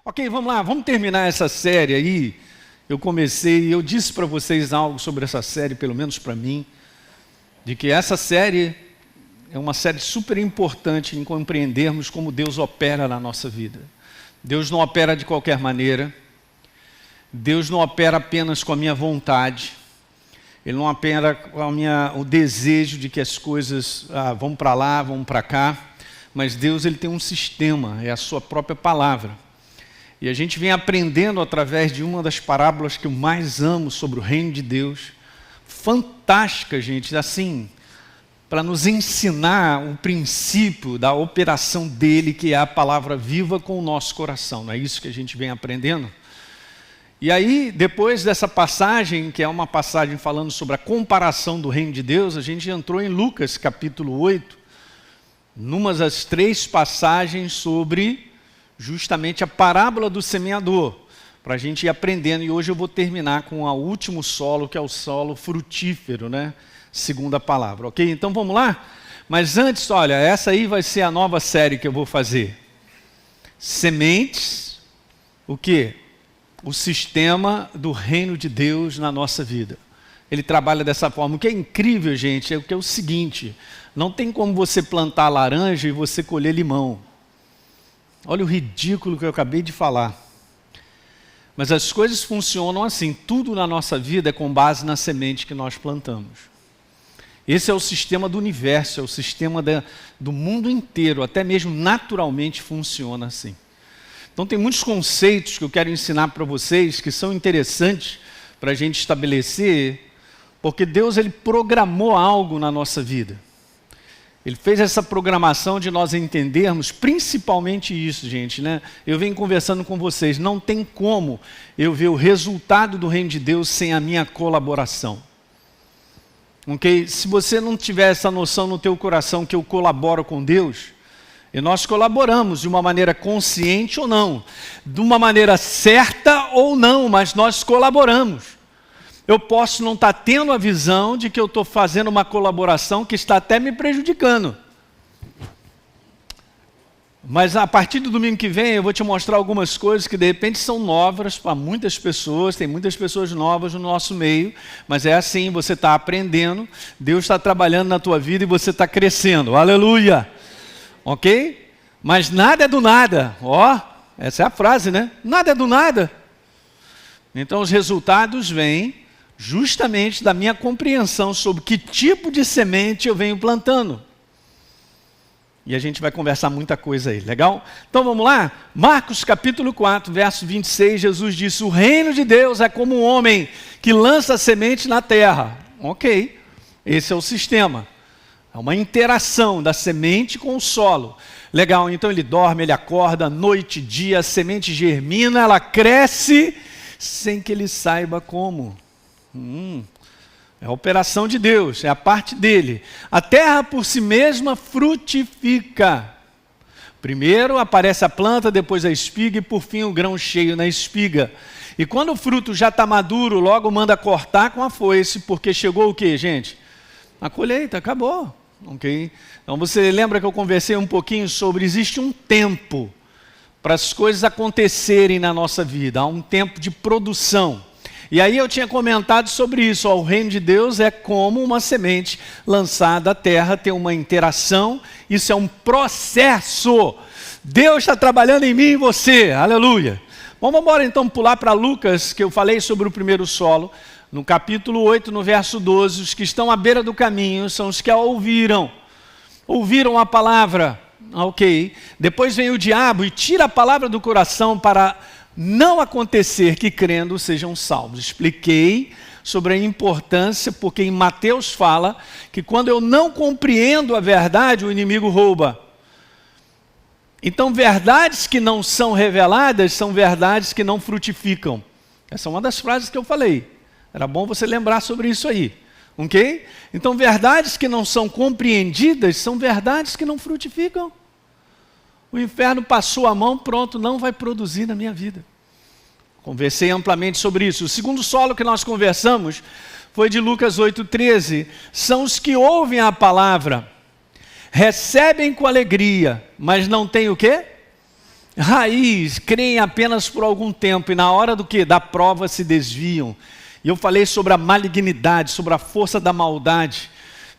Ok, vamos lá, vamos terminar essa série aí. Eu disse para vocês algo sobre essa série, pelo menos para mim, de que essa série é uma série super importante em compreendermos como Deus opera na nossa vida. Deus não opera de qualquer maneira, Deus não opera apenas com a minha vontade, Ele não opera com o desejo de que as coisas vão para lá, vão para cá, mas Deus ele tem um sistema, é a sua própria palavra. E a gente vem aprendendo através de uma das parábolas que eu mais amo sobre o reino de Deus. Fantástica, gente, assim, para nos ensinar o princípio da operação dele, que é a palavra viva com o nosso coração. Não é isso que a gente vem aprendendo? E aí, depois dessa passagem, que é uma passagem falando sobre a comparação do reino de Deus, a gente entrou em Lucas capítulo 8, numa das 3 passagens sobre justamente a parábola do semeador, para a gente ir aprendendo. E hoje eu vou terminar com o último solo, que é o solo frutífero, né? Segundo a palavra, ok? Então vamos lá? Mas antes, olha, essa aí vai ser a nova série que eu vou fazer. Sementes, o quê? O sistema do reino de Deus na nossa vida. Ele trabalha dessa forma. O que é incrível, gente, é o seguinte: não tem como você plantar laranja e você colher limão. Olha o ridículo que eu acabei de falar. Mas as coisas funcionam assim. Tudo na nossa vida é com base na semente que nós plantamos. Esse é o sistema do universo, é o sistema do mundo inteiro. Até mesmo naturalmente funciona assim. Então tem muitos conceitos que eu quero ensinar para vocês que são interessantes para a gente estabelecer, porque Deus ele programou algo na nossa vida. Ele fez essa programação de nós entendermos principalmente isso, gente, né? Eu venho conversando com vocês, não tem como eu ver o resultado do reino de Deus sem a minha colaboração. Ok? Se você não tiver essa noção no teu coração que eu colaboro com Deus, e nós colaboramos de uma maneira consciente ou não, de uma maneira certa ou não, mas nós colaboramos. Eu posso não estar tendo a visão de que eu estou fazendo uma colaboração que está até me prejudicando. Mas a partir do domingo que vem eu vou te mostrar algumas coisas que de repente são novas para muitas pessoas, tem muitas pessoas novas no nosso meio, mas é assim, você está aprendendo, Deus está trabalhando na tua vida e você está crescendo, aleluia, ok? Mas nada é do nada, essa é a frase, né? Nada é do nada. Então os resultados vêm justamente da minha compreensão sobre que tipo de semente eu venho plantando. E a gente vai conversar muita coisa aí, legal? Então vamos lá? Marcos capítulo 4, verso 26, Jesus disse: o reino de Deus é como um homem que lança a semente na terra. Ok, esse é o sistema. É uma interação da semente com o solo. Legal, então ele dorme, ele acorda, noite e dia, a semente germina, ela cresce sem que ele saiba como. É a operação de Deus, é a parte dele. A terra por si mesma frutifica. Primeiro aparece a planta, depois a espiga e por fim o grão cheio na espiga. E quando o fruto já está maduro, logo manda cortar com a foice, porque chegou o quê, gente? A colheita, acabou. Okay? Então você lembra que eu conversei um pouquinho sobre, existe um tempo para as coisas acontecerem na nossa vida, há um tempo de produção. E aí eu tinha comentado sobre isso, o reino de Deus é como uma semente lançada à terra, tem uma interação, isso é um processo. Deus está trabalhando em mim e em você, aleluia. Vamos embora então pular para Lucas, que eu falei sobre o primeiro solo, no capítulo 8, no verso 12, os que estão à beira do caminho são os que a ouviram a palavra, ok. Depois vem o diabo e tira a palavra do coração para não acontecer que crendo sejam salvos. Expliquei sobre a importância, porque em Mateus fala que quando eu não compreendo a verdade, o inimigo rouba. Então, verdades que não são reveladas são verdades que não frutificam. Essa é uma das frases que eu falei. Era bom você lembrar sobre isso aí. Ok? Então, verdades que não são compreendidas são verdades que não frutificam. O inferno passou a mão, pronto, não vai produzir na minha vida. Conversei amplamente sobre isso. O segundo solo que nós conversamos foi de Lucas 8,13. São os que ouvem a palavra, recebem com alegria, mas não têm o quê? raiz, creem apenas por algum tempo e na hora do quê? Da prova se desviam. E eu falei sobre a malignidade, sobre a força da maldade,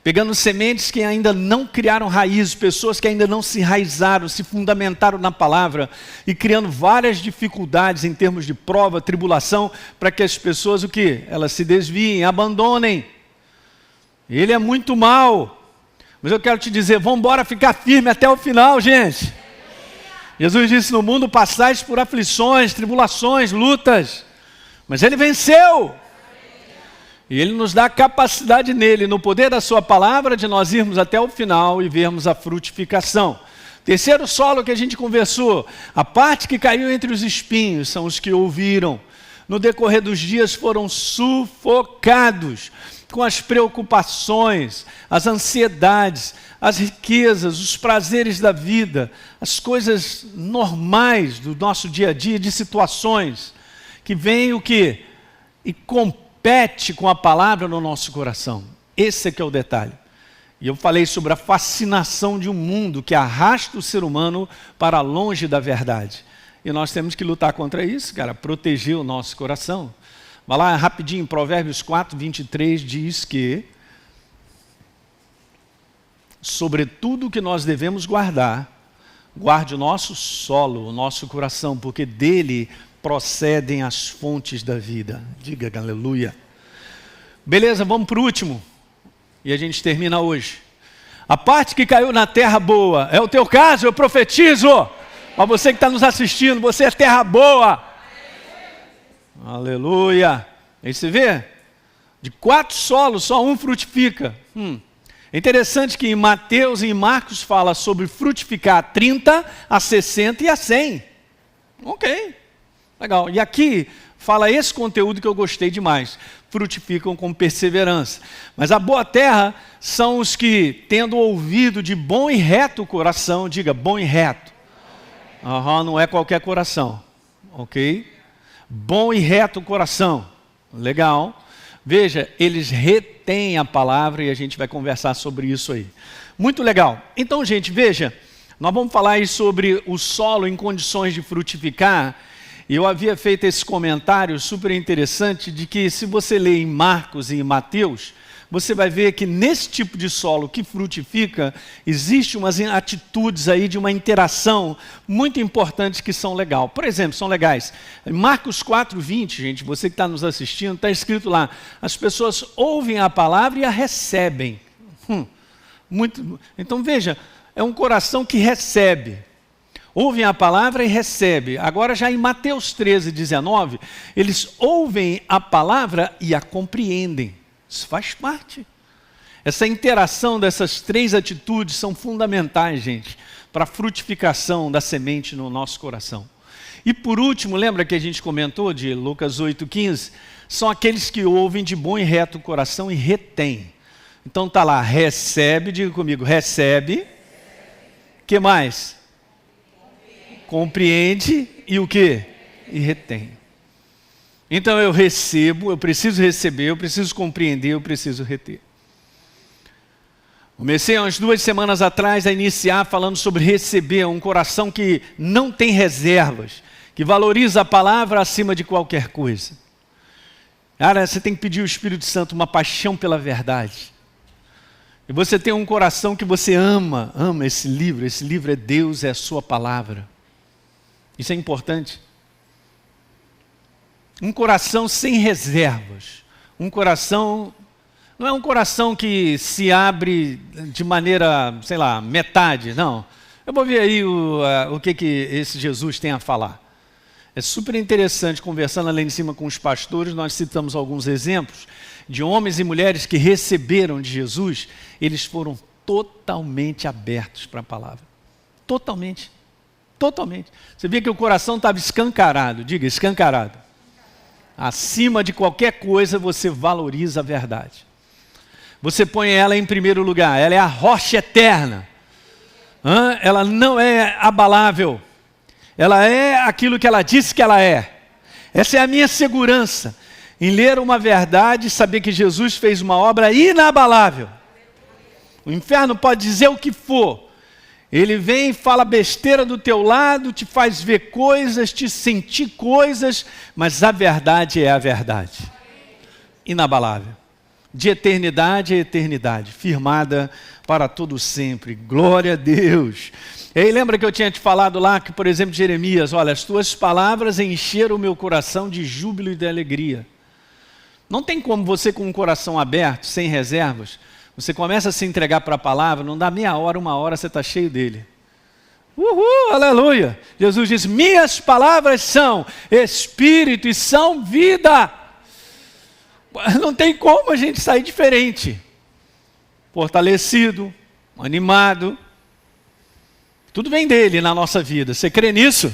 pegando sementes que ainda não criaram raízes, pessoas que ainda não se enraizaram, se fundamentaram na palavra e criando várias dificuldades em termos de prova, tribulação, para que as pessoas o quê? Elas se desviem, abandonem. Ele é muito mau. Mas eu quero te dizer, vamos embora ficar firme até o final, gente. Jesus disse, no mundo passais por aflições, tribulações, lutas, mas Ele venceu. E Ele nos dá a capacidade nele, no poder da sua palavra, de nós irmos até o final e vermos a frutificação. Terceiro solo que a gente conversou, a parte que caiu entre os espinhos, são os que ouviram. No decorrer dos dias foram sufocados com as preocupações, as ansiedades, as riquezas, os prazeres da vida, as coisas normais do nosso dia a dia, de situações que vêm o quê? E compete com a palavra no nosso coração. Esse é que é o detalhe. E eu falei sobre a fascinação de um mundo que arrasta o ser humano para longe da verdade. E nós temos que lutar contra isso, cara, proteger o nosso coração. Vai lá rapidinho, Provérbios 4, 23 diz que sobre tudo que nós devemos guardar, guarde o nosso solo, o nosso coração, porque dele procedem as fontes da vida. Diga aleluia. Beleza, vamos para o último. E a gente termina hoje. A parte que caiu na terra boa, é o teu caso, eu profetizo. Para você que está nos assistindo, você é terra boa. Aleluia. Aí você vê, de 4 solos, só um frutifica. É interessante que em Mateus e em Marcos fala sobre frutificar a 30, a 60 e a 100. Ok, legal. E aqui fala esse conteúdo que eu gostei demais. Frutificam com perseverança. Mas a boa terra são os que, tendo ouvido de bom e reto coração, diga bom e reto. Não é qualquer coração, ok? Bom e reto coração, legal. Veja, eles retêm a palavra e a gente vai conversar sobre isso aí. Muito legal. Então, gente, veja, nós vamos falar aí sobre o solo em condições de frutificar. Eu havia feito esse comentário super interessante de que se você ler em Marcos e em Mateus, você vai ver que nesse tipo de solo que frutifica, existe umas atitudes aí de uma interação muito importantes que são legais. Por exemplo, são legais. Em Marcos 4, 20, gente, você que está nos assistindo, está escrito lá, as pessoas ouvem a palavra e a recebem. Então veja, é um coração que recebe. Ouvem a palavra e recebe. Agora já em Mateus 13, 19, eles ouvem a palavra e a compreendem. Isso faz parte. Essa interação dessas 3 atitudes são fundamentais, gente, para a frutificação da semente no nosso coração. E por último, lembra que a gente comentou de Lucas 8,15? São aqueles que ouvem de bom e reto coração e retêm. Então está lá, recebe, diga comigo, recebe. O que mais? Compreende e o quê? E retém. Então eu recebo, eu preciso receber, eu preciso compreender, eu preciso reter. Comecei umas 2 semanas atrás a iniciar falando sobre receber, um coração que não tem reservas, que valoriza a palavra acima de qualquer coisa. Cara, você tem que pedir ao Espírito Santo uma paixão pela verdade. E você tem um coração que você ama esse livro é Deus, é a sua palavra. Isso é importante. Um coração sem reservas. Um coração, não é um coração que se abre de maneira, sei lá, metade, não. Eu vou ver aí o que esse Jesus tem a falar. É super interessante, conversando lá em cima com os pastores, nós citamos alguns exemplos de homens e mulheres que receberam de Jesus, eles foram totalmente abertos para a palavra. Totalmente. Totalmente. Você vê que o coração estava escancarado, diga, escancarado. Acima de qualquer coisa, você valoriza a verdade. Você põe ela em primeiro lugar. Ela é a rocha eterna. Ela não é abalável. Ela é aquilo que ela disse que ela é. Essa é a minha segurança em ler uma verdade e saber que Jesus fez uma obra inabalável. O inferno pode dizer o que for. Ele vem e fala besteira do teu lado, te faz ver coisas, te sentir coisas, mas a verdade é a verdade. Inabalável. De eternidade a eternidade, firmada para todo sempre. Glória a Deus. E aí lembra que eu tinha te falado lá que, por exemplo, Jeremias, olha, as tuas palavras encheram o meu coração de júbilo e de alegria. Não tem como você com um coração aberto, sem reservas, você começa a se entregar para a palavra, não dá meia hora, uma hora, você está cheio dele. Uhul, aleluia. Jesus diz, minhas palavras são espírito e são vida. Não tem como a gente sair diferente. Fortalecido, animado. Tudo vem dele na nossa vida. Você crê nisso?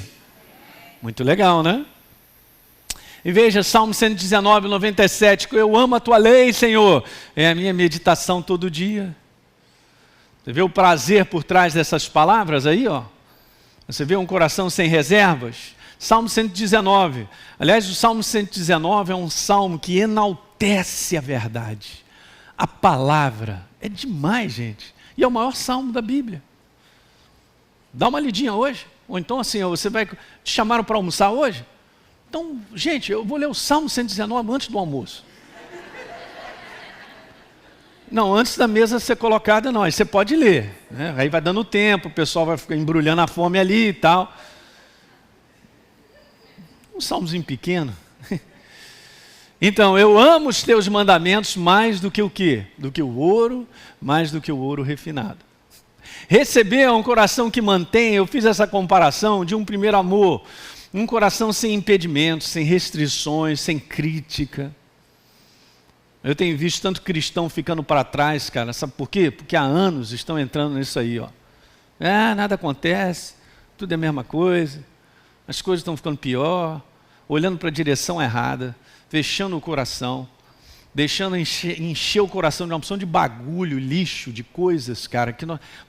Muito legal, né? E veja, Salmo 119, 97, eu amo a tua lei, Senhor. É a minha meditação todo dia. Você vê o prazer por trás dessas palavras aí, ó? Você vê um coração sem reservas? Salmo 119. Aliás, o Salmo 119 é um salmo que enaltece a verdade. A palavra. É demais, gente. E é o maior salmo da Bíblia. Dá uma lidinha hoje. Ou então assim, você vai... Te chamaram para almoçar hoje? Então, gente, eu vou ler o Salmo 119 antes do almoço. Não, antes da mesa ser colocada, não. Aí você pode ler. Né? Aí vai dando tempo, o pessoal vai ficar embrulhando a fome ali e tal. Um salmozinho pequeno. Então, eu amo os teus mandamentos mais do que o quê? Do que o ouro, mais do que o ouro refinado. Receber é um coração que mantém, eu fiz essa comparação de um primeiro amor. Um coração sem impedimentos, sem restrições, sem crítica. Eu tenho visto tanto cristão ficando para trás, cara. Sabe por quê? Porque há anos estão entrando nisso aí, ó. Nada acontece, tudo é a mesma coisa. As coisas estão ficando pior, olhando para a direção errada, fechando o coração, deixando encher o coração de uma opção de bagulho, lixo, de coisas, cara.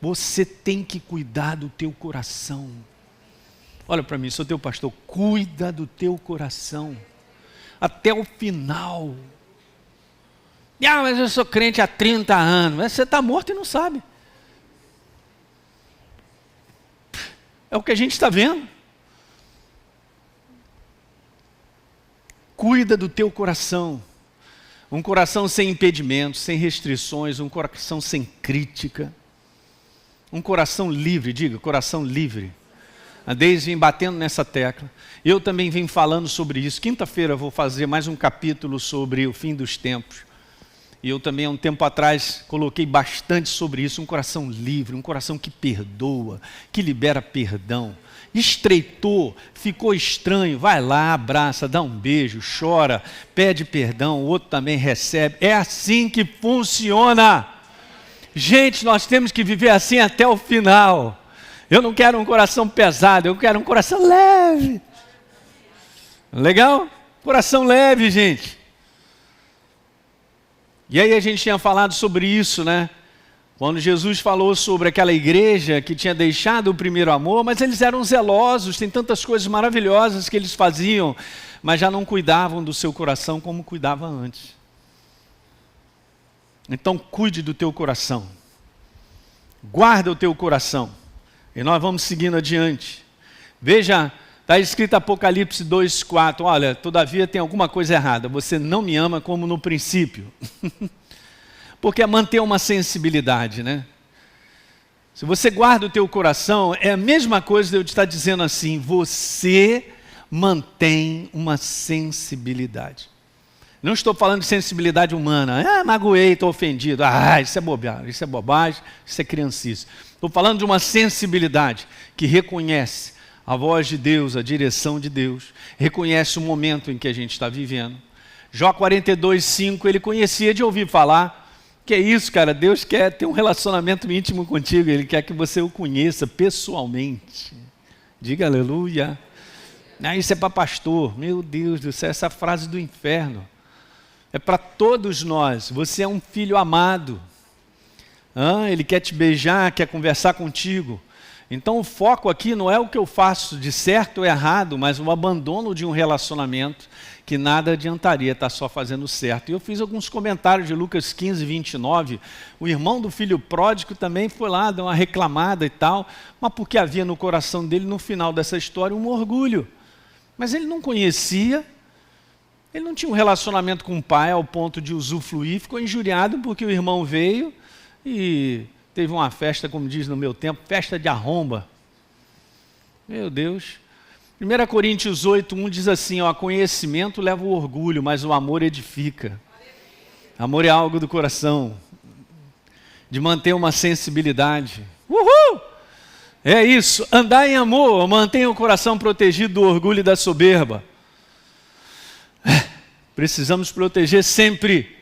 Você tem que cuidar do teu coração. Olha para mim, sou teu pastor, cuida do teu coração, até o final. Mas eu sou crente há 30 anos, mas você está morto e não sabe. É o que a gente está vendo. Cuida do teu coração, um coração sem impedimentos, sem restrições, um coração sem crítica, um coração livre, diga, coração livre. A Deise vem batendo nessa tecla. Eu também venho falando sobre isso. Quinta-feira eu vou fazer mais um capítulo sobre o fim dos tempos. E eu também, há um tempo atrás, coloquei bastante sobre isso. Um coração livre, um coração que perdoa, que libera perdão. Estreitou, ficou estranho, vai lá, abraça, dá um beijo, chora, pede perdão, o outro também recebe. É assim que funciona. Gente, nós temos que viver assim até o final. Eu não quero um coração pesado, eu quero um coração leve. Legal? Coração leve, gente. E aí a gente tinha falado sobre isso, né? Quando Jesus falou sobre aquela igreja que tinha deixado o primeiro amor, mas eles eram zelosos, tem tantas coisas maravilhosas que eles faziam, mas já não cuidavam do seu coração como cuidavam antes. Então cuide do teu coração. Guarda o teu coração. E nós vamos seguindo adiante. Veja, está escrito Apocalipse 2:4. Olha, todavia tem alguma coisa errada. Você não me ama como no princípio. Porque é manter uma sensibilidade, né? Se você guarda o teu coração, é a mesma coisa de eu te estar dizendo assim, você mantém uma sensibilidade. Não estou falando de sensibilidade humana. Magoei, estou ofendido. Isso é bobagem, isso é criancice. Estou falando de uma sensibilidade que reconhece a voz de Deus, a direção de Deus, reconhece o momento em que a gente está vivendo. Jó 42:5, ele conhecia de ouvir falar. Que é isso, cara? Deus quer ter um relacionamento íntimo contigo, Ele quer que você o conheça pessoalmente. Diga aleluia. Isso é para pastor. Meu Deus do céu, essa frase do inferno. É para todos nós. Você é um filho amado. Ele quer te beijar, quer conversar contigo. Então o foco aqui não é o que eu faço de certo ou errado, mas o abandono de um relacionamento que nada adiantaria estar só fazendo certo. E eu fiz alguns comentários de Lucas 15, 29. O irmão do filho pródigo também foi lá, deu uma reclamada e tal, mas porque havia no coração dele, no final dessa história, um orgulho. Mas ele não conhecia, ele não tinha um relacionamento com o pai ao ponto de usufruir, ficou injuriado porque o irmão veio e teve uma festa, como diz no meu tempo, festa de arromba. Meu Deus. 1 Coríntios 8, 1 diz assim, ó, conhecimento leva o orgulho, mas o amor edifica. Amor é algo do coração, de manter uma sensibilidade. Uhul! É isso, andar em amor, mantenha o coração protegido do orgulho e da soberba. Precisamos proteger sempre.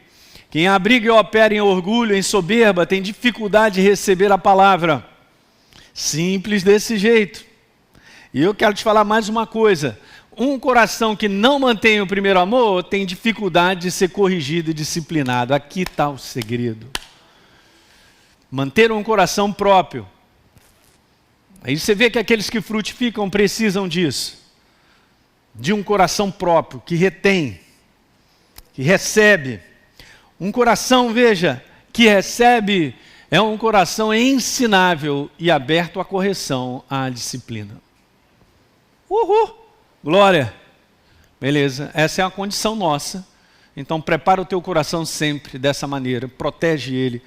Quem abriga e opera em orgulho, em soberba, tem dificuldade de receber a palavra. Simples desse jeito. E eu quero te falar mais uma coisa. Um coração que não mantém o primeiro amor, tem dificuldade de ser corrigido e disciplinado. Aqui está o segredo. Manter um coração próprio. Aí você vê que aqueles que frutificam precisam disso. De um coração próprio, que retém, que recebe. Um coração, veja, que recebe é um coração ensinável e aberto à correção, à disciplina. Uhul! Glória! Beleza, essa é a condição nossa. Então prepara o teu coração sempre dessa maneira, protege ele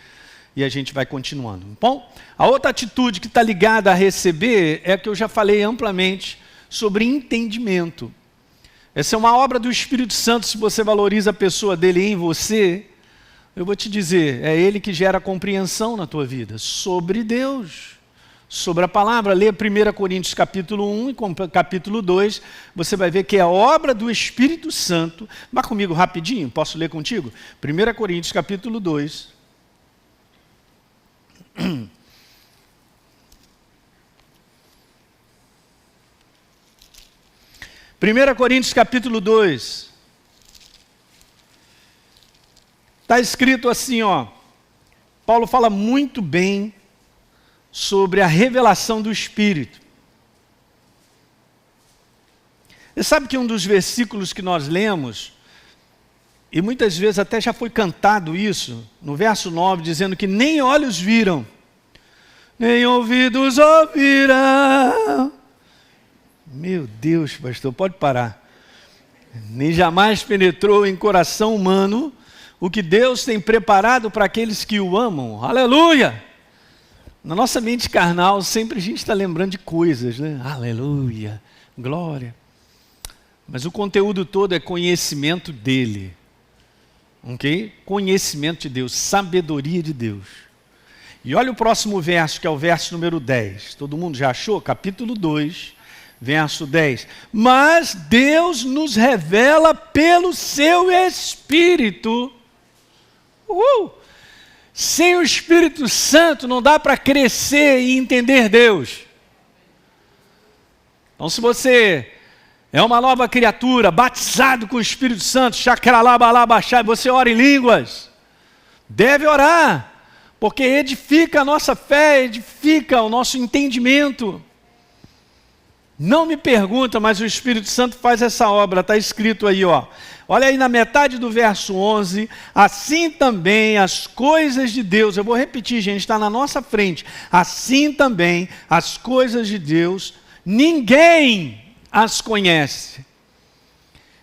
e a gente vai continuando. Bom, a outra atitude que está ligada a receber é a que eu já falei amplamente sobre entendimento. Essa é uma obra do Espírito Santo, se você valoriza a pessoa dele em você. Eu vou te dizer, é ele que gera compreensão na tua vida, sobre Deus, sobre a palavra. Lê 1 Coríntios capítulo 1 e capítulo 2, você vai ver que é a obra do Espírito Santo. Vá comigo rapidinho, posso ler contigo? 1 Coríntios capítulo 2. 1 Coríntios capítulo 2. Está escrito assim, ó. Paulo fala muito bem sobre a revelação do Espírito. Você sabe que um dos versículos que nós lemos, e muitas vezes até já foi cantado isso, no verso 9, dizendo que nem olhos viram, nem ouvidos ouviram. Meu Deus, pastor, pode parar. Nem jamais penetrou em coração humano o que Deus tem preparado para aqueles que o amam. Aleluia! Na nossa mente carnal, sempre a gente está lembrando de coisas, né? Aleluia, glória. Mas o conteúdo todo é conhecimento dele. Ok? Conhecimento de Deus, sabedoria de Deus. E olha o próximo verso, que é o verso número 10. Todo mundo já achou? Capítulo 2, verso 10. Mas Deus nos revela pelo seu Espírito. Sem o Espírito Santo não dá para crescer e entender Deus. Então se você é uma nova criatura, batizado com o Espírito Santo, xacralabalabachai, você ora em línguas, deve orar, porque edifica a nossa fé, edifica o nosso entendimento. Não me pergunta, mas o Espírito Santo faz essa obra, está escrito aí, ó. Olha aí na metade do verso 11, assim também as coisas de Deus, eu vou repetir, gente, está na nossa frente. Assim também as coisas de Deus, ninguém as conhece.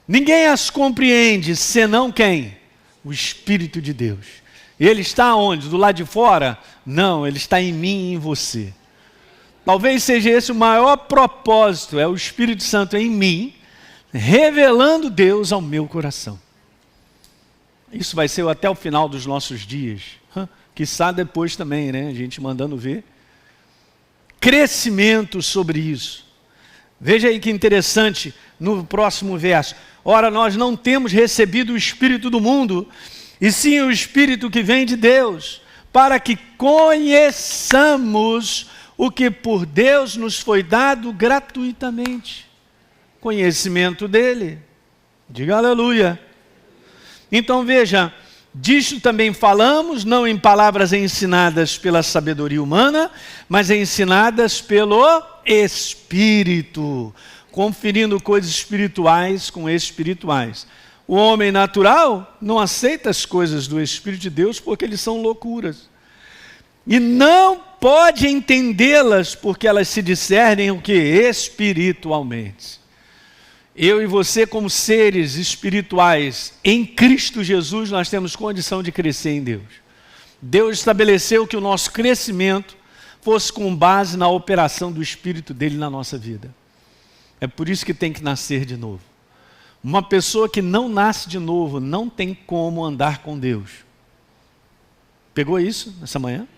Ninguém as compreende, senão quem? O Espírito de Deus. Ele está onde? Do lado de fora? Não, ele está em mim e em você. Talvez seja esse o maior propósito, é o Espírito Santo em mim, revelando Deus ao meu coração. Isso vai ser até o final dos nossos dias. Quiçá depois também, né? A gente mandando ver. Crescimento sobre isso. Veja aí que interessante no próximo verso. Ora, nós não temos recebido o Espírito do mundo, e sim o Espírito que vem de Deus, para que conheçamos o que por Deus nos foi dado gratuitamente. Conhecimento dele. Diga aleluia. Então veja, Disto também falamos, não em palavras ensinadas pela sabedoria humana, mas ensinadas pelo Espírito, conferindo coisas espirituais com espirituais. O homem natural não aceita as coisas do Espírito de Deus porque eles são loucuras. E não pode entendê-las porque elas se discernem o que? Espiritualmente. Eu e você, como seres espirituais, em Cristo Jesus, nós temos condição de crescer em Deus. Deus estabeleceu que o nosso crescimento fosse com base na operação do Espírito dele na nossa vida. É por isso que tem que nascer de novo. Uma pessoa que não nasce de novo não tem como andar com Deus. Pegou isso nessa manhã?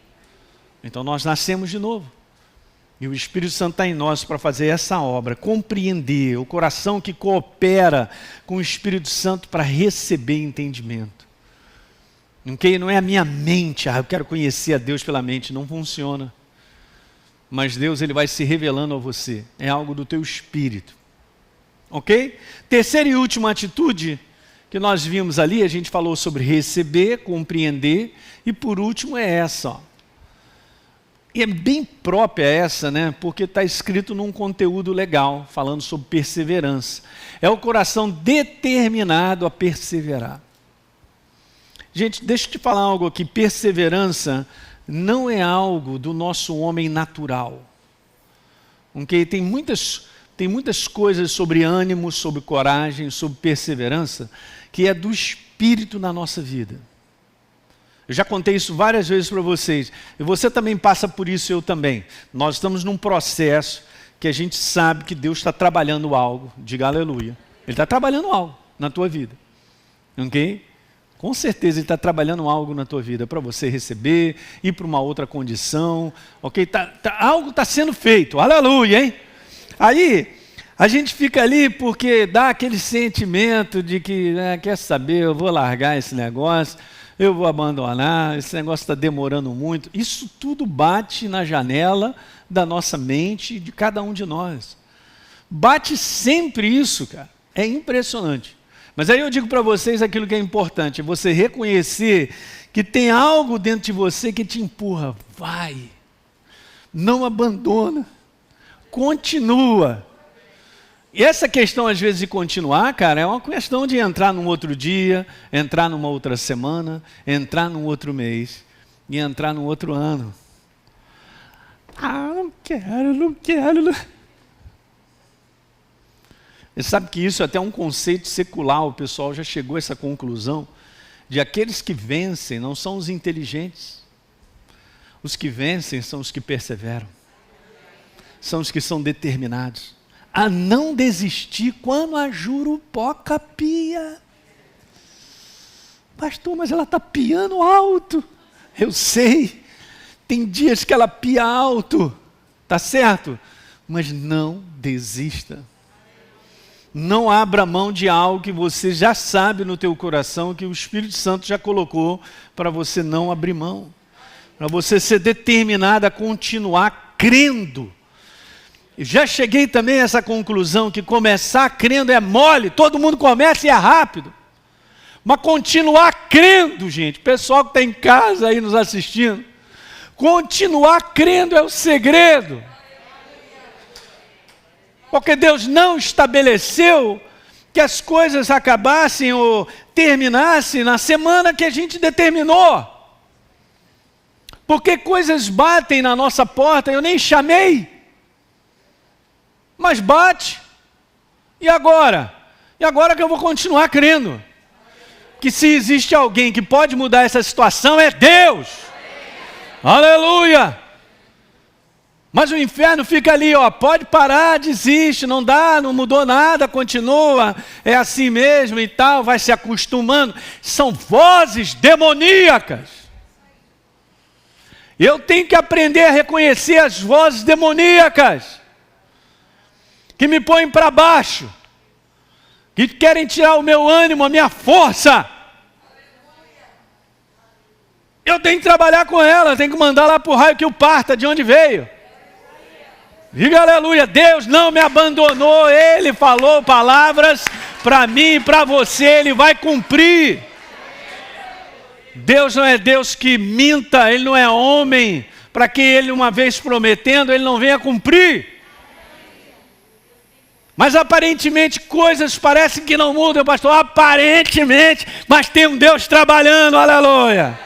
Então nós nascemos de novo. E o Espírito Santo está em nós para fazer essa obra, compreender, o coração que coopera com o Espírito Santo para receber entendimento. Okay? Não é a minha mente, eu quero conhecer a Deus pela mente, não funciona. Mas Deus ele vai se revelando a você, é algo do teu espírito. Ok? Terceira e última atitude que nós vimos ali, a gente falou sobre receber, compreender, e por último é essa, ó. E é bem própria essa, né? Porque está escrito num conteúdo legal, falando sobre perseverança. É o coração determinado a perseverar. Gente, deixa eu te falar algo aqui. Perseverança não é algo do nosso homem natural. Okay? Tem muitas coisas sobre ânimo, sobre coragem, sobre perseverança, que é do Espírito na nossa vida. Eu já contei isso várias vezes para vocês. E você também passa por isso, eu também. Nós estamos num processo que a gente sabe que Deus está trabalhando algo. Diga aleluia. Ele está trabalhando algo na tua vida. Ok? Com certeza Ele está trabalhando algo na tua vida para você receber, ir para uma outra condição. Ok? Algo está sendo feito. Aleluia, hein? Aí, a gente fica ali porque dá aquele sentimento de que, quer saber, eu vou largar esse negócio. Eu vou abandonar, esse negócio está demorando muito. Isso tudo bate na janela da nossa mente, de cada um de nós. Bate sempre isso, cara. É impressionante. Mas aí eu digo para vocês aquilo que é importante, é você reconhecer que tem algo dentro de você que te empurra. Vai. Não abandona. Continua. E essa questão, às vezes, de continuar, cara, é uma questão de entrar num outro dia, entrar numa outra semana, entrar num outro mês e entrar num outro ano. Não quero. Você sabe que isso é até um conceito secular, o pessoal já chegou a essa conclusão, de aqueles que vencem não são os inteligentes. Os que vencem são os que perseveram. São os que são determinados a não desistir quando a jurupoca pia. Pastor, mas ela está piando alto. Eu sei, tem dias que ela pia alto, tá certo? Mas não desista. Não abra mão de algo que você já sabe no teu coração, que o Espírito Santo já colocou para você não abrir mão. Para você ser determinado a continuar crendo. Já cheguei também a essa conclusão que começar crendo é mole, todo mundo começa e é rápido. Mas continuar crendo, gente, pessoal que está em casa aí nos assistindo, continuar crendo é o segredo. Porque Deus não estabeleceu que as coisas acabassem ou terminassem na semana que a gente determinou. Porque coisas batem na nossa porta, eu nem chamei. Mas bate. E agora? E agora que eu vou continuar crendo. Que se existe alguém que pode mudar essa situação, é Deus. Aleluia. Mas o inferno fica ali, ó, pode parar, desiste, não dá, não mudou nada, continua, é assim mesmo e tal, vai se acostumando. São vozes demoníacas. Eu tenho que aprender a reconhecer as vozes demoníacas que me põem para baixo, que querem tirar o meu ânimo, a minha força. Eu tenho que trabalhar com ela, tenho que mandar lá para o raio que o parta, de onde veio. Diga aleluia, Deus não me abandonou, Ele falou palavras para mim e para você, Ele vai cumprir. Deus não é Deus que minta, Ele não é homem, para que Ele uma vez prometendo, Ele não venha cumprir. Mas aparentemente coisas parecem que não mudam, pastor, aparentemente, mas tem um Deus trabalhando, aleluia.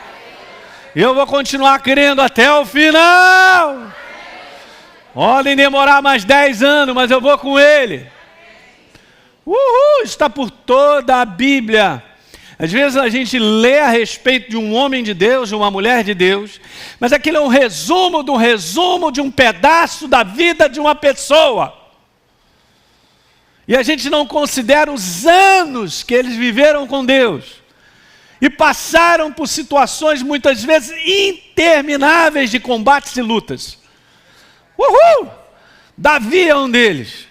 E eu vou continuar crendo até o final. Podem demorar mais 10 anos, mas eu vou com Ele. Está por toda a Bíblia. Às vezes a gente lê a respeito de um homem de Deus, de uma mulher de Deus, mas aquilo é um resumo de um pedaço da vida de uma pessoa. E a gente não considera os anos que eles viveram com Deus. E passaram por situações muitas vezes intermináveis de combates e lutas. Davi é um deles.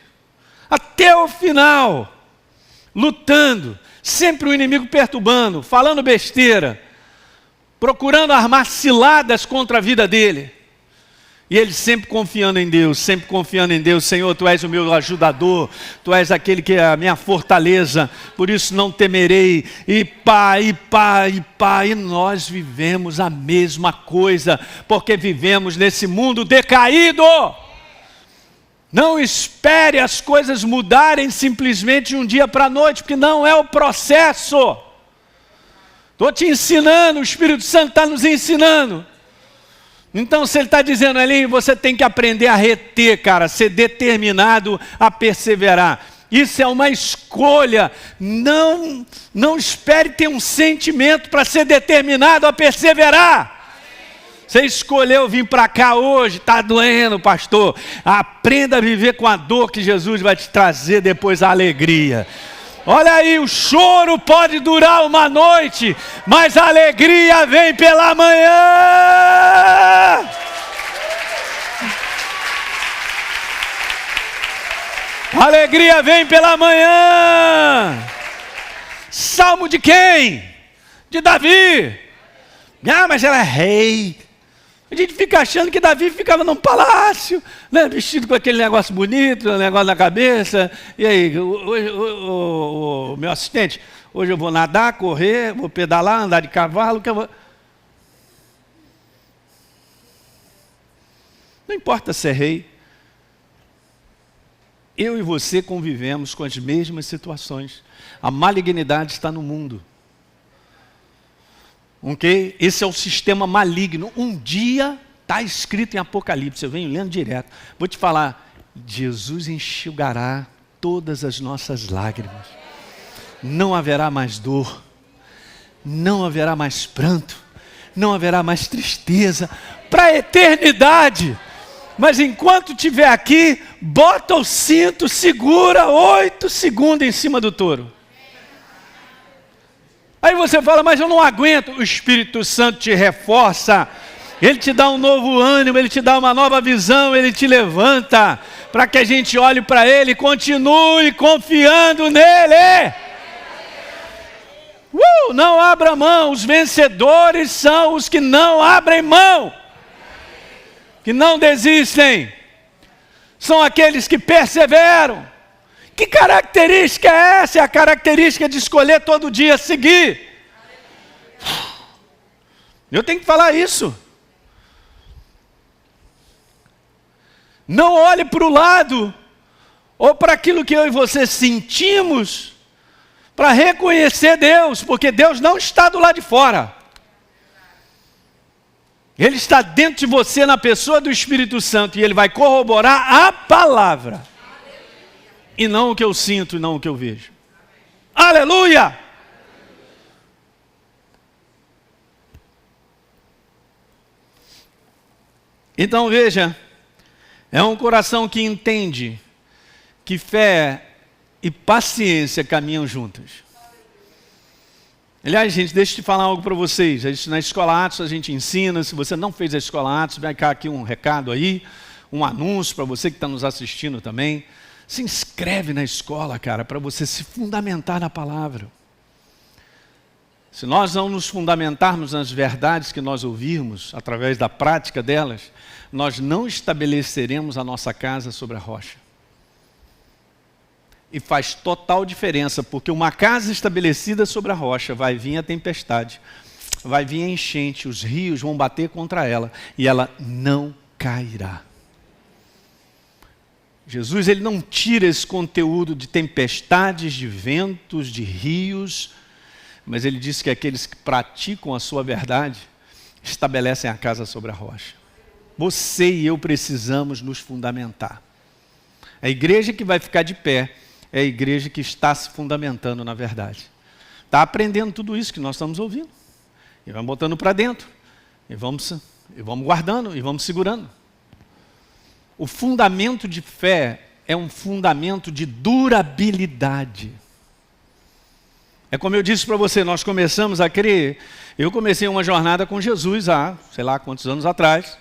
Até o final, lutando, sempre o inimigo perturbando, falando besteira, procurando armar ciladas contra a vida dele. E ele sempre confiando em Deus, Senhor, Tu és o meu ajudador, Tu és aquele que é a minha fortaleza, por isso não temerei. E nós vivemos a mesma coisa, porque vivemos nesse mundo decaído. Não espere as coisas mudarem simplesmente de um dia para a noite, porque não é o processo. Estou te ensinando, o Espírito Santo está nos ensinando. Então, se Ele está dizendo ali, você tem que aprender a reter, cara, ser determinado a perseverar. Isso é uma escolha. Não espere ter um sentimento para ser determinado a perseverar. Você escolheu vir para cá hoje, está doendo, pastor. Aprenda a viver com a dor que Jesus vai te trazer depois a alegria. Olha aí, o choro pode durar uma noite, mas a alegria vem pela manhã. A alegria vem pela manhã. Salmo de quem? De Davi. Mas ela é rei. A gente fica achando que Davi ficava num palácio, né, vestido com aquele negócio bonito, negócio na cabeça. E aí, o meu assistente, hoje eu vou nadar, correr, vou pedalar, andar de cavalo. Não importa ser rei. Eu e você convivemos com as mesmas situações. A malignidade está no mundo. Ok? Esse é o sistema maligno. Um dia está escrito em Apocalipse, eu venho lendo direto. Vou te falar, Jesus enxugará todas as nossas lágrimas. Não haverá mais dor, não haverá mais pranto, não haverá mais tristeza, para a eternidade. Mas enquanto estiver aqui, bota o cinto, segura 8 segundos em cima do touro. Aí você fala, mas eu não aguento. O Espírito Santo te reforça, Ele te dá um novo ânimo, Ele te dá uma nova visão, Ele te levanta, para que a gente olhe para Ele e continue confiando nele. Não abra mão, os vencedores são os que não abrem mão, que não desistem, são aqueles que perseveram. Que característica é essa? É a característica de escolher todo dia seguir. Eu tenho que falar isso. Não olhe para o lado, ou para aquilo que eu e você sentimos, para reconhecer Deus, porque Deus não está do lado de fora. Ele está dentro de você, na pessoa do Espírito Santo, e Ele vai corroborar a palavra. E não o que eu sinto, e não o que eu vejo. Aleluia! Então veja, é um coração que entende que fé e paciência caminham juntas. Aliás, gente, deixa eu te falar algo para vocês. Na Escola Atos a gente ensina. Se você não fez a Escola Atos, vai cá aqui um recado aí, um anúncio para você que está nos assistindo também. Se inscreve na escola, cara, para você se fundamentar na palavra. Se nós não nos fundamentarmos nas verdades que nós ouvirmos, através da prática delas, nós não estabeleceremos a nossa casa sobre a rocha. E faz total diferença, porque uma casa estabelecida sobre a rocha, vai vir a tempestade. vai vir a enchente, os rios vão bater contra ela e ela não cairá. Jesus, ele não tira esse conteúdo de tempestades, de ventos, de rios, mas ele diz que aqueles que praticam a sua verdade estabelecem a casa sobre a rocha. Você e eu precisamos nos fundamentar. A igreja que vai ficar de pé é a igreja que está se fundamentando na verdade. Está aprendendo tudo isso que nós estamos ouvindo. E vamos botando para dentro. E vamos guardando, e vamos segurando. O fundamento de fé é um fundamento de durabilidade. É como eu disse para você, nós começamos a crer. Eu comecei uma jornada com Jesus há, sei lá quantos anos atrás.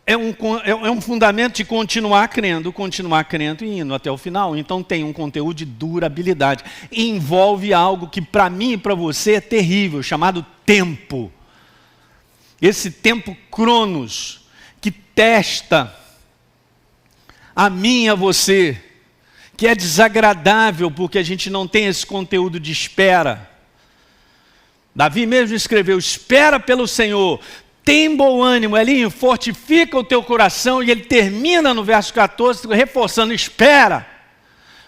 É um fundamento de continuar crendo e indo até o final. Então tem um conteúdo de durabilidade. E envolve algo que para mim e para você é terrível, chamado tempo. Esse tempo cronos, que testa a mim e a você, que é desagradável porque a gente não tem esse conteúdo de espera. Davi mesmo escreveu, espera pelo Senhor, tem bom ânimo, Elinho, fortifica o teu coração, e ele termina no verso 14, reforçando, espera,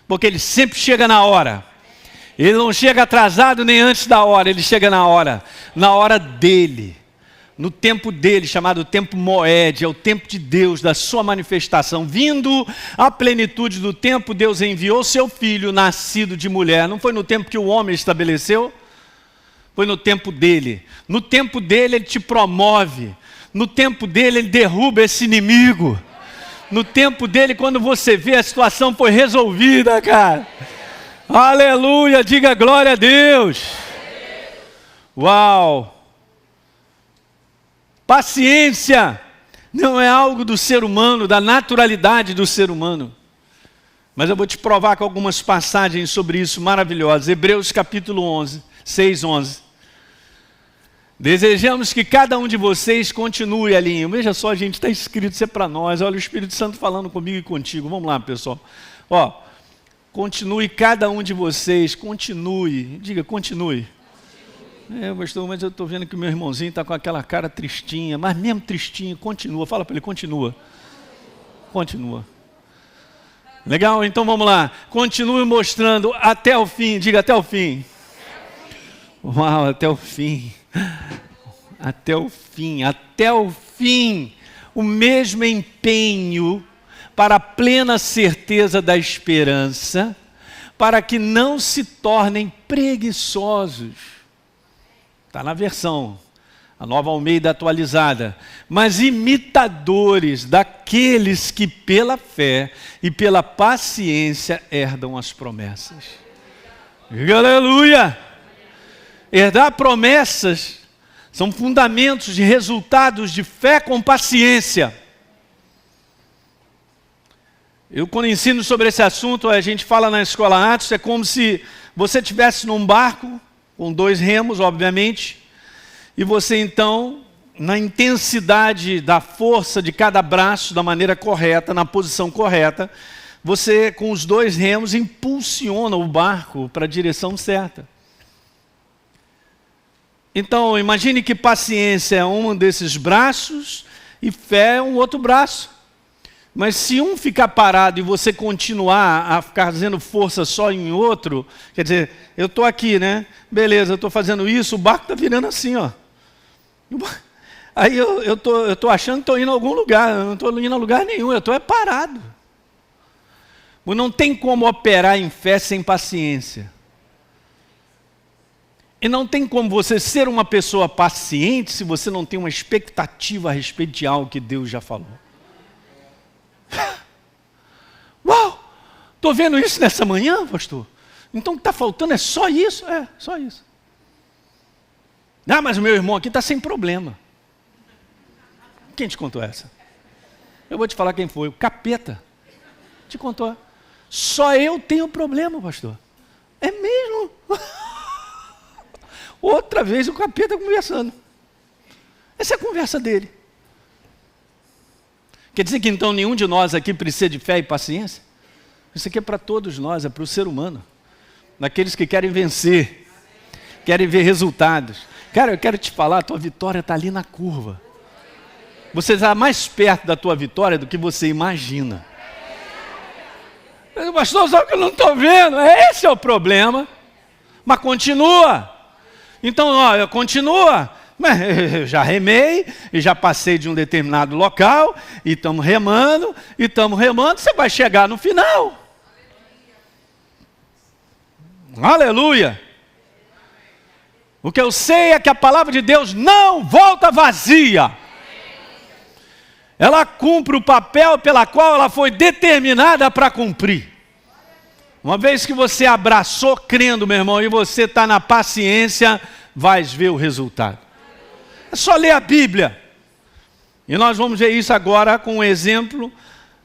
porque ele sempre chega na hora. Ele não chega atrasado nem antes da hora, ele chega na hora dele. No tempo dele, chamado tempo Moed, é o tempo de Deus, da sua manifestação. Vindo à plenitude do tempo, Deus enviou seu filho, nascido de mulher. Não foi no tempo que o homem estabeleceu? Foi no tempo dele. No tempo dele, ele te promove. No tempo dele, ele derruba esse inimigo. No tempo dele, quando você vê, a situação foi resolvida, cara. Aleluia, diga glória a Deus. Uau. Paciência não é algo do ser humano, da naturalidade do ser humano. Mas eu vou te provar com algumas passagens sobre isso maravilhosas. Hebreus capítulo 11, 6, 11. Desejamos que cada um de vocês continue ali. Veja só, gente, está escrito, isso é para nós. Olha o Espírito Santo falando comigo e contigo. Vamos lá, pessoal. Ó, continue cada um de vocês, continue. Diga, continue. Pastor, mas eu estou vendo que o meu irmãozinho está com aquela cara tristinha, mas mesmo tristinho, continua. Fala para ele, continua. Continua. Legal? Então vamos lá. Continue mostrando até o fim. Diga, até o fim. Uau, até o fim. Até o fim. Até o fim. O mesmo empenho para a plena certeza da esperança, para que não se tornem preguiçosos. Está na versão, a Nova Almeida atualizada. Mas imitadores daqueles que pela fé e pela paciência herdam as promessas. Aleluia! Herdar promessas são fundamentos de resultados de fé com paciência. Eu, quando ensino sobre esse assunto, a gente fala na escola Atos, é como se você estivesse num barco, com 2 remos, obviamente, e você então, na intensidade da força de cada braço, da maneira correta, na posição correta, você, com os 2 remos, impulsiona o barco para a direção certa. Então, imagine que paciência é um desses braços e fé é um outro braço. Mas se um ficar parado e você continuar a ficar fazendo força só em outro, quer dizer, eu estou aqui, né? Beleza, eu estou fazendo isso, o barco está virando assim, ó. Aí eu tô achando que estou indo a algum lugar, eu não estou indo a lugar nenhum, eu estou parado. Não tem como operar em fé sem paciência. E não tem como você ser uma pessoa paciente se você não tem uma expectativa a respeito de algo que Deus já falou. Uau! Estou vendo isso nessa manhã, pastor? Então o que está faltando é só isso? É, só isso. Ah, mas o meu irmão aqui está sem problema. Quem te contou essa? Eu vou te falar quem foi. O capeta te contou. Só eu tenho problema, pastor. É mesmo? Outra vez o capeta conversando. Essa é a conversa dele. Quer dizer que então nenhum de nós aqui precisa de fé e paciência? Isso aqui é para todos nós, é para o ser humano. Daqueles que querem vencer. querem ver resultados. Cara, eu quero te falar, a tua vitória está ali na curva. Você está mais perto da tua vitória do que você imagina. Pastor, só que eu não estou vendo. Esse é o problema. Mas continua. Então, continua. Mas eu já remei, e já passei de um determinado local, e estamos remando, você vai chegar no final. Aleluia! O que eu sei é que a palavra de Deus não volta vazia. Ela cumpre o papel pela qual ela foi determinada para cumprir. Uma vez que você abraçou crendo, meu irmão, e você está na paciência, vais ver o resultado. É só ler a Bíblia. E nós vamos ver isso agora com um exemplo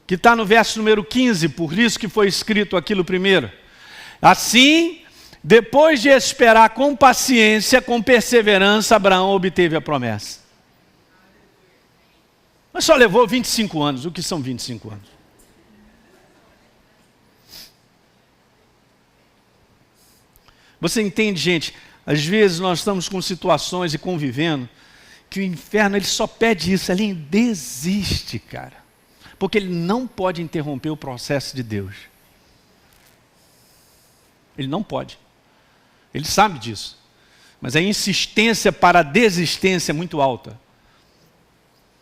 que está no verso número 15, por isso que foi escrito aquilo primeiro. Assim, depois de esperar com paciência, com perseverança, Abraão obteve a promessa. Mas só levou 25 anos. O que são 25 anos? Você entende, gente? Às vezes nós estamos com situações e convivendo que o inferno ele só pede isso, ele desiste, cara. Porque ele não pode interromper o processo de Deus. Ele não pode. Ele sabe disso. Mas a insistência para a desistência é muito alta.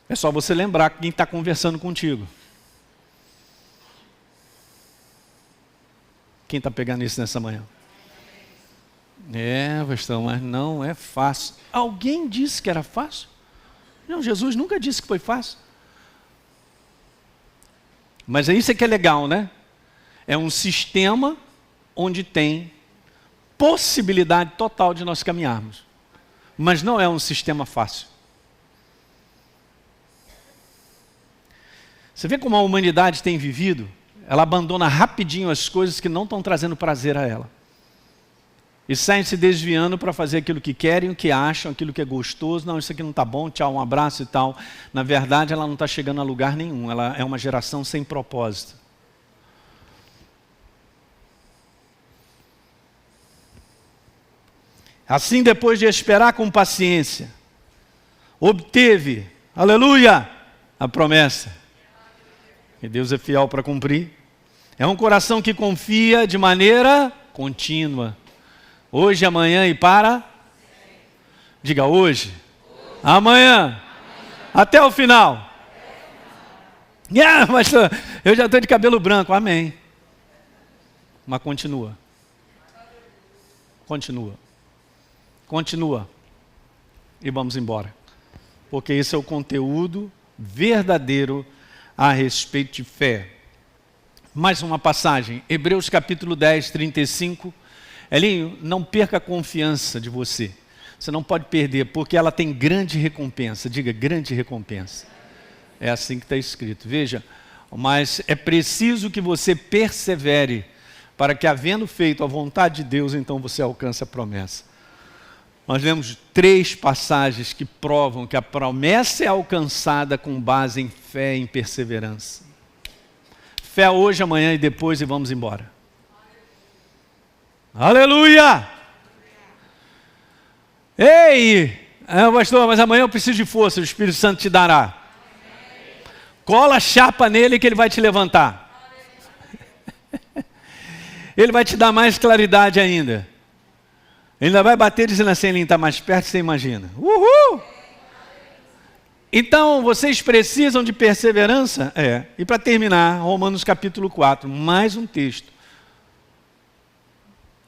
É só você lembrar quem está conversando contigo. Quem está pegando isso nessa manhã? Pastor, mas não é fácil. Alguém disse que era fácil? Não, Jesus nunca disse que foi fácil. Mas é isso que é legal, né? É um sistema onde tem possibilidade total de nós caminharmos. Mas não é um sistema fácil. Você vê como a humanidade tem vivido? Ela abandona rapidinho as coisas que não estão trazendo prazer a ela. E saem se desviando para fazer aquilo que querem, o que acham, aquilo que é gostoso. Não, isso aqui não está bom, tchau, um abraço e tal. Na verdade, ela não está chegando a lugar nenhum. Ela é uma geração sem propósito. Assim, depois de esperar com paciência, obteve, aleluia, a promessa. E Deus é fiel para cumprir. É um coração que confia de maneira contínua. Hoje, amanhã e para? Diga hoje. Amanhã. Até o final. Mas eu já estou de cabelo branco. Amém. Mas continua. Continua. Continua. E vamos embora. Porque esse é o conteúdo verdadeiro a respeito de fé. Mais uma passagem. Hebreus capítulo 10, 35. Elinho, não perca a confiança de você. Você não pode perder, porque ela tem grande recompensa. Diga, grande recompensa. É assim que está escrito. Veja, mas é preciso que você persevere, para que, havendo feito a vontade de Deus, então você alcance a promessa. Nós lemos 3 passagens que provam que a promessa é alcançada com base em fé e em perseverança. Fé hoje, amanhã e depois e vamos embora. Aleluia! Ei! Pastor, mas amanhã eu preciso de força, o Espírito Santo te dará. Cola a chapa nele que ele vai te levantar. Ele vai te dar mais claridade ainda. Ele ainda vai bater dizendo assim, ele está mais perto, você imagina. Uhul! Então, vocês precisam de perseverança? E para terminar, Romanos capítulo 4, mais um texto.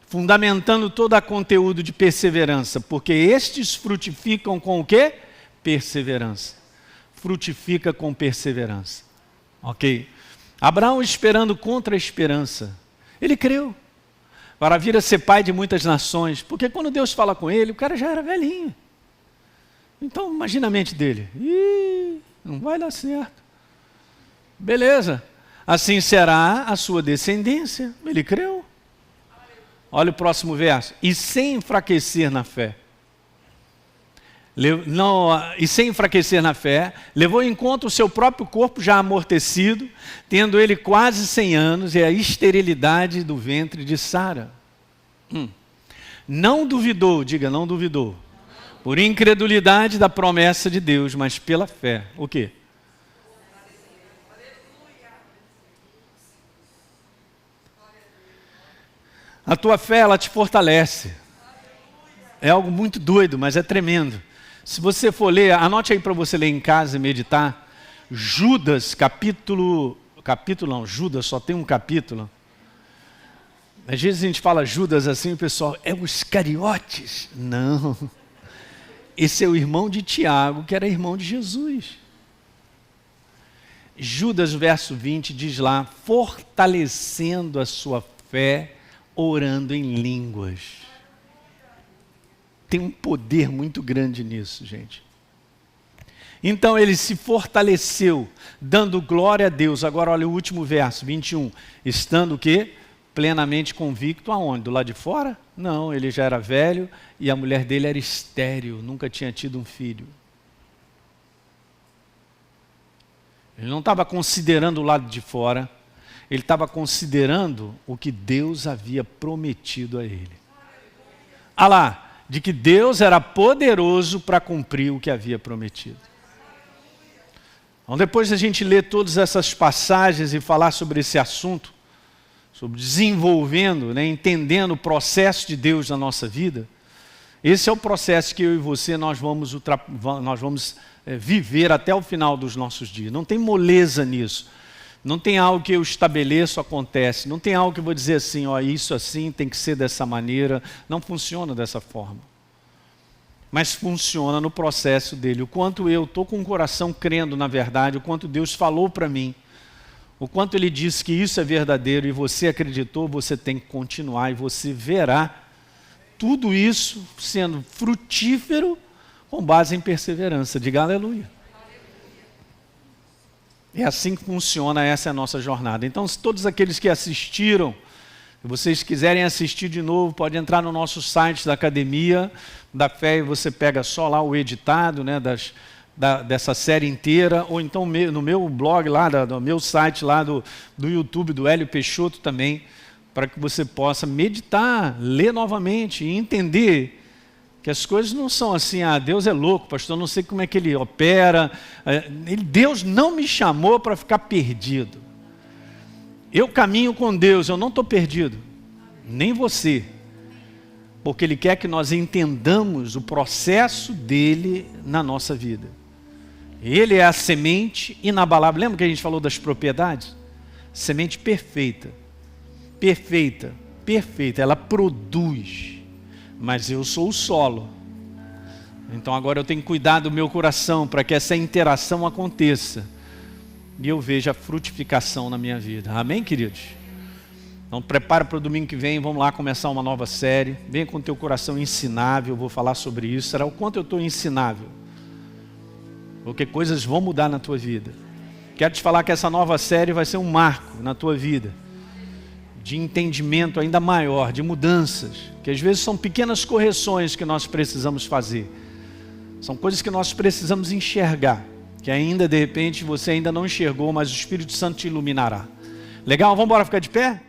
Fundamentando todo o conteúdo de perseverança, porque estes frutificam com o quê? Perseverança. Frutifica com perseverança. Ok? Abraão esperando contra a esperança. Ele creu. Para vir a ser pai de muitas nações. Porque quando Deus fala com ele, o cara já era velhinho. Então, imagina a mente dele. Não vai dar certo. Beleza. Assim será a sua descendência. Ele creu. Olha o próximo verso. E sem enfraquecer na fé. Levou em conta o seu próprio corpo já amortecido, tendo ele quase 100 anos, e a esterilidade do ventre de Sara. Não duvidou, diga, não duvidou. Por incredulidade da promessa de Deus, mas pela fé. O quê? A tua fé, ela te fortalece. É algo muito doido, mas é tremendo. Se você for ler, anote aí para você ler em casa e meditar. Judas, Judas só tem um capítulo. Às vezes a gente fala Judas assim, o pessoal, é o Iscariotes? Não. Esse é o irmão de Tiago, que era irmão de Jesus. Judas, verso 20, diz lá, fortalecendo a sua fé, orando em línguas. Tem um poder muito grande nisso, gente. Então ele se fortaleceu, dando glória a Deus. Agora olha o último verso, 21. Estando o quê? Plenamente convicto aonde? Do lado de fora? Não, ele já era velho e a mulher dele era estéril, nunca tinha tido um filho. Ele não estava considerando o lado de fora, ele estava considerando o que Deus havia prometido a ele. Ah lá, de que Deus era poderoso para cumprir o que havia prometido. Então depois de a gente ler todas essas passagens e falar sobre esse assunto, sobre desenvolvendo, entendendo o processo de Deus na nossa vida, esse é o processo que eu e você nós vamos viver até o final dos nossos dias. Não tem moleza nisso. Não tem algo que eu estabeleço, acontece. Não tem algo que eu vou dizer assim, isso assim tem que ser dessa maneira. Não funciona dessa forma. Mas funciona no processo dele. O quanto eu estou com o coração crendo na verdade, o quanto Deus falou para mim, o quanto Ele disse que isso é verdadeiro e você acreditou, você tem que continuar e você verá tudo isso sendo frutífero com base em perseverança. Diga aleluia. É assim que funciona, essa é a nossa jornada. Então, se todos aqueles que assistiram, se vocês quiserem assistir de novo, pode entrar no nosso site da Academia da Fé e você pega só lá o editado, dessa série inteira, ou então no meu blog lá, no meu site lá do YouTube, do Hélio Peixoto também, para que você possa meditar, ler novamente e entender que as coisas não são assim, Deus é louco, pastor, eu não sei como é que Ele opera. Deus não me chamou para ficar perdido. Eu caminho com Deus, eu não estou perdido, nem você. Porque Ele quer que nós entendamos o processo dEle na nossa vida. Ele é a semente inabalável. Lembra que a gente falou das propriedades? Semente perfeita. Perfeita, perfeita. Ela produz. Mas eu sou o solo. Então agora eu tenho que cuidar do meu coração para que essa interação aconteça. E eu veja a frutificação na minha vida. Amém, queridos? Então prepara para o domingo que vem, vamos lá começar uma nova série. Venha com o teu coração ensinável, eu vou falar sobre isso. Será o quanto eu estou ensinável. Porque coisas vão mudar na tua vida. Quero te falar que essa nova série vai ser um marco na tua vida. De entendimento ainda maior, de mudanças, que às vezes são pequenas correções que nós precisamos fazer. São coisas que nós precisamos enxergar, que ainda de repente você ainda não enxergou, mas o Espírito Santo te iluminará. Legal? Vamos embora ficar de pé?